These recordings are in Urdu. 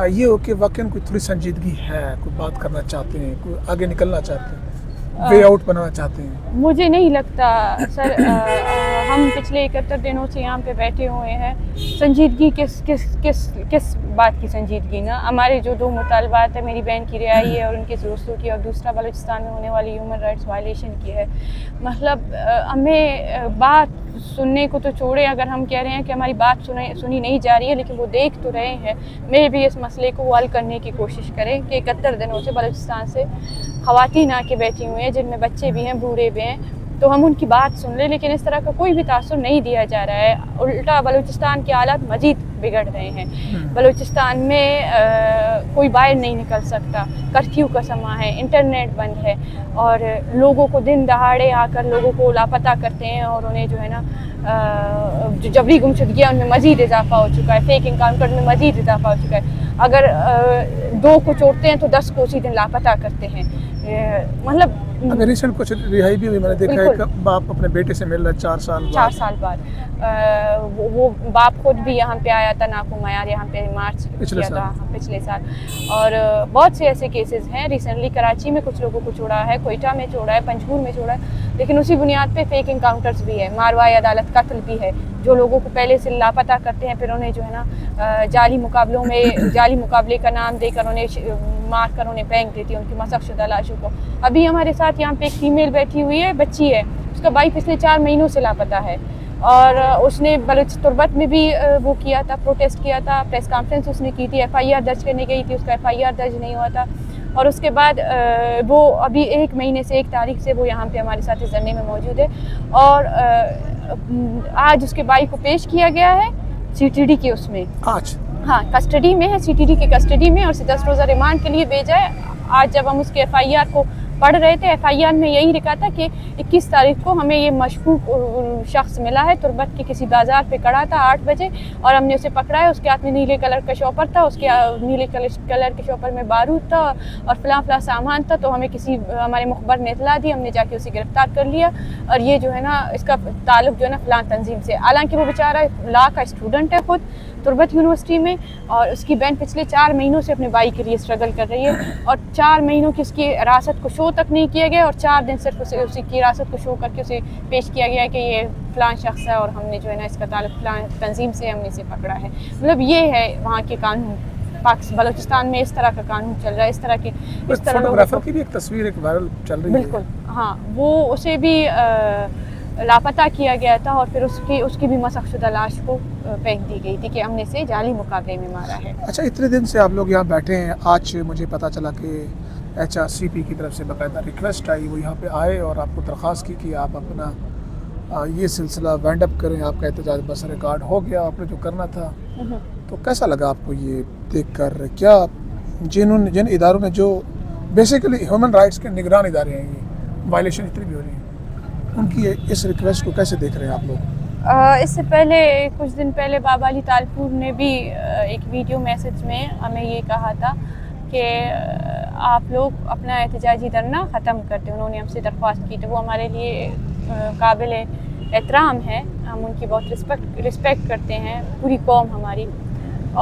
یہ ہو کہ واقعی کوئی تھوڑی سنجیدگی ہے, کوئی بات کرنا چاہتے ہیں, کوئی آگے نکلنا چاہتے ہیں, وے آؤٹ بنانا چاہتے ہیں؟ مجھے نہیں لگتا سر. ہم پچھلے 71 دنوں سے یہاں پہ بیٹھے ہوئے ہیں. سنجیدگی کس بات کی سنجیدگی نا؟ ہمارے جو 2 مطالبات ہیں, میری بہن کی رہائی ہے اور ان کے دوستوں کی, اور دوسرا بلوچستان میں ہونے والی ہیومن رائٹس وائلیشن کی ہے. مطلب ہمیں بات سننے کو تو چھوڑے, اگر ہم کہہ رہے ہیں کہ ہماری بات سنی نہیں جا رہی ہے, لیکن وہ دیکھ تو رہے ہیں. میں بھی اس مسئلے کو حل کرنے کی کوشش کریں کہ 71 دنوں سے بلوچستان سے خواتین آ کے بیٹھی ہوئی ہیں, جن میں بچے بھی ہیں, بوڑھے بھی ہیں, تو ہم ان کی بات سن لیں. لیکن اس طرح کا کوئی بھی تاثر نہیں دیا جا رہا ہے. الٹا بلوچستان کے حالات مزید بگڑ رہے ہیں. بلوچستان میں کوئی باہر نہیں نکل سکتا, کرفیو کا سماں ہے, انٹرنیٹ بند ہے, اور لوگوں کو دن دہاڑے آ کر لوگوں کو لاپتہ کرتے ہیں, اور انہیں جو ہے نا جو جبری گمشدگیاں ان میں مزید اضافہ ہو چکا ہے, فیک انکاؤنٹر میں مزید اضافہ ہو چکا ہے. اگر 2 کو چھوڑتے ہیں تو 10 کو اسی دن لاپتہ کرتے ہیں. مطلب ابھی ریسنٹ کچھ رہائی بھی ہوئی, میں نے دیکھا ہے کہ باپ اپنے بیٹے سے مل رہا ہے 4 سال بعد. وہ باپ خود بھی یہاں پہ آیا تھا, ناکو میار یہاں پہ مارچ کیا تھا پچھلے سال. اور بہت سے ایسے کیسز ہیں. ریسنٹلی کراچی میں کچھ لوگوں کو چھوڑا ہے, کوئٹہ میں چھوڑا ہے, پنجگور میں چھوڑا ہے, لیکن اسی بنیاد پہ فیک انکاؤنٹرز بھی ہے, ماروائی عدالت قتل بھی ہے. جو لوگوں کو پہلے سے لاپتہ کرتے ہیں, پھر انہیں جو ہے نا جعلی مقابلوں میں جعلی مقابلے کا نام دے کر انہیں مار کر انہیں پھینک دیتی ہے, ان کی مسخ شدہ لاشوں کو. ابھی ہمارے ساتھ یہاں پہ ایک فیمیل بیٹھی ہوئی ہے, بچی ہے, اس کا بھائی پچھلے 4 مہینوں سے لاپتہ ہے. اور اس نے بلوچ تربت میں بھی وہ کیا تھا, پروٹیسٹ کیا تھا, پریس کانفرنس اس نے کی تھی, FIR درج کرنے گئی تھی, اس کا FIR درج نہیں ہوا تھا. اور اس کے بعد وہ ابھی 1 مہینے سے 1 تاریخ سے وہ یہاں پہ ہمارے ساتھ اس دھرنے میں موجود ہے. اور آج اس کے بھائی کو پیش کیا گیا ہے CTD کے اس میں, ہاں کسٹڈی میں ہے, CTD کی کسٹڈی میں, اور 10 روزہ ریمانڈ کے لیے بھیجا ہے. آج جب ہم اس کے FIR کو پڑھ رہے تھے, FIR میں یہی لکھا تھا کہ 21 تاریخ کو ہمیں یہ مشکوک شخص ملا ہے, تربت کے کسی بازار پہ کڑا تھا 8 بجے, اور ہم نے اسے پکڑا ہے. اس کے ہاتھ میں نیلے کلر کا شاپر تھا, اس کے نیلے کلر کے شاپر میں بارود تھا اور فلاں سامان تھا. تو ہمیں ہمارے مخبر نے اطلاع دی, ہم نے جا کے اسے گرفتار کر لیا. اور یہ جو ہے نا اس کا تعلق جو ہے نا فلاں تنظیم سے, حالانکہ وہ بیچارہ لا کا اسٹوڈنٹ ہے خود تربت یونیورسٹی میں, اور اس کی بہن پچھلے 4 مہینوں سے اپنے بھائی کے لیے اسٹرگل کر رہی ہے. اور 4 مہینوں کی اس کی حراست کو شو تک نہیں کیا گیا, اور 4 دن صرف اس کی حراست کو شو کر کے اسے پیش کیا گیا ہے کہ یہ فلاں شخص ہے, اور ہم نے جو ہے نا اس کا تعلق فلاں تنظیم سے ہم نے اسے پکڑا ہے. مطلب یہ ہے وہاں کے قانون. بلوچستان میں اس طرح کا قانون چل رہا ہے, اس طرح فوٹوگرافر کی بھی ایک تصویر ایک وائرل چل رہی ہے. بالکل ہاں, وہ اسے بھی لاپتہ کیا گیا تھا, اور پھر اس کی بھی مسخ شدہ لاش کو پھینک دی گئی تھی کہ ہم نے اسے جعلی مقابلے میں مارا ہے. اچھا, اتنے دن سے آپ لوگ یہاں بیٹھے ہیں, آج مجھے پتہ چلا کہ HRCP کی طرف سے باقاعدہ ریکویسٹ آئی, وہ یہاں پہ آئے اور آپ کو درخواست کی کہ آپ اپنا یہ سلسلہ وینڈ اپ کریں, آپ کا احتجاج بس ریکارڈ ہو گیا, آپ نے جو کرنا تھا. تو کیسا لگا آپ کو یہ دیکھ کر؟ کیا جن اداروں نے جو بیسیکلی ہیومن رائٹس کے نگران ادارے ہیں, یہ وائلیشن اتنی بھی ہو رہی ہیں, ان کی اس ریکویسٹ کو کیسے دیکھ رہے ہیں آپ لوگ؟ اس سے پہلے کچھ دن پہلے بابا علی تالپور نے بھی ایک ویڈیو میسج میں ہمیں یہ کہا تھا کہ آپ لوگ اپنا احتجاجی دھرنا ختم کرتے. انہوں نے ہم سے درخواست کی, تو وہ ہمارے لیے قابل احترام ہے. ہم ان کی بہت رسپیکٹ کرتے ہیں, پوری قوم ہماری.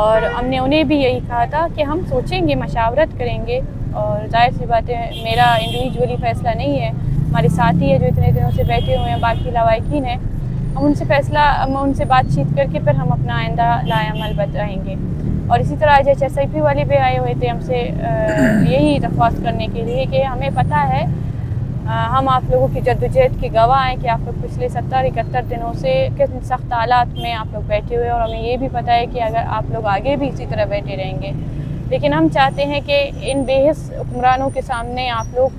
اور ہم نے انہیں بھی یہی کہا تھا کہ ہم سوچیں گے, مشاورت کریں گے, اور ظاہر سی بات ہے میرا انڈیویجولی فیصلہ نہیں ہے, ہمارے ساتھی ہے جو اتنے دنوں سے بیٹھے ہوئے ہیں, باقی لوائقین ہیں, ہم ان سے بات چیت کر کے پھر ہم اپنا آئندہ لائے عمل بتائیں گے. اور اسی طرح HSIP والے بھی آئے ہوئے تھے ہم سے یہی درخواست کرنے کے لیے کہ ہمیں پتہ ہے, ہم آپ لوگوں کی جدوجہد کے گواہ ہیں کہ آپ لوگ پچھلے 70-71 دنوں سے کتنے سخت حالات میں آپ لوگ بیٹھے ہوئے, اور ہمیں یہ بھی پتہ ہے کہ اگر آپ لوگ آگے بھی اسی طرح بیٹھے رہیں گے, لیکن ہم چاہتے ہیں کہ ان بے حس حکمرانوں کے سامنے آپ لوگ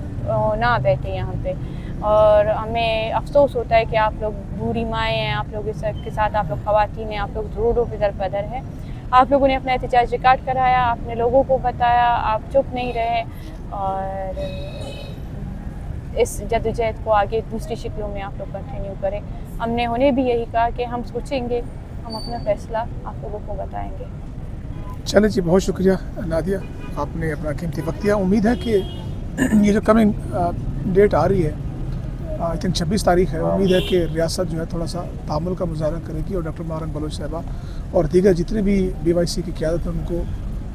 نہ بیٹھیں یہاں پہ. اور ہمیں افسوس ہوتا ہے کہ آپ لوگ بوڑھی مائیں ہیں, آپ لوگ اس کے ساتھ آپ لوگ خواتین ہیں, آپ لوگ روڈوں پہ در بدر ہیں. آپ لوگوں نے اپنا احتجاج ریکارڈ کرایا, آپ نے لوگوں کو بتایا, آپ چپ نہیں رہے, اور اس جدوجہد کو آگے دوسری شکلوں میں آپ لوگ کنٹینیو کریں. ہم نے انہیں بھی یہی کہا کہ ہم سوچیں گے, ہم اپنا فیصلہ آپ لوگوں کو بتائیں گے. چلیں جی, بہت شکریہ نادیہ, آپ نے اپنا قیمتی وقت دیا. امید ہے کہ یہ جو کمنگ ڈیٹ آ رہی ہے, آئی تھنک 26 تاریخ ہے, امید ہے کہ ریاست جو ہے تھوڑا سا تعامل کا مظاہرہ کرے گی, اور ڈاکٹر مہارنگ بلوچ صاحبہ اور دیگر جتنے بھی BYC کی قیادت ہیں ان کو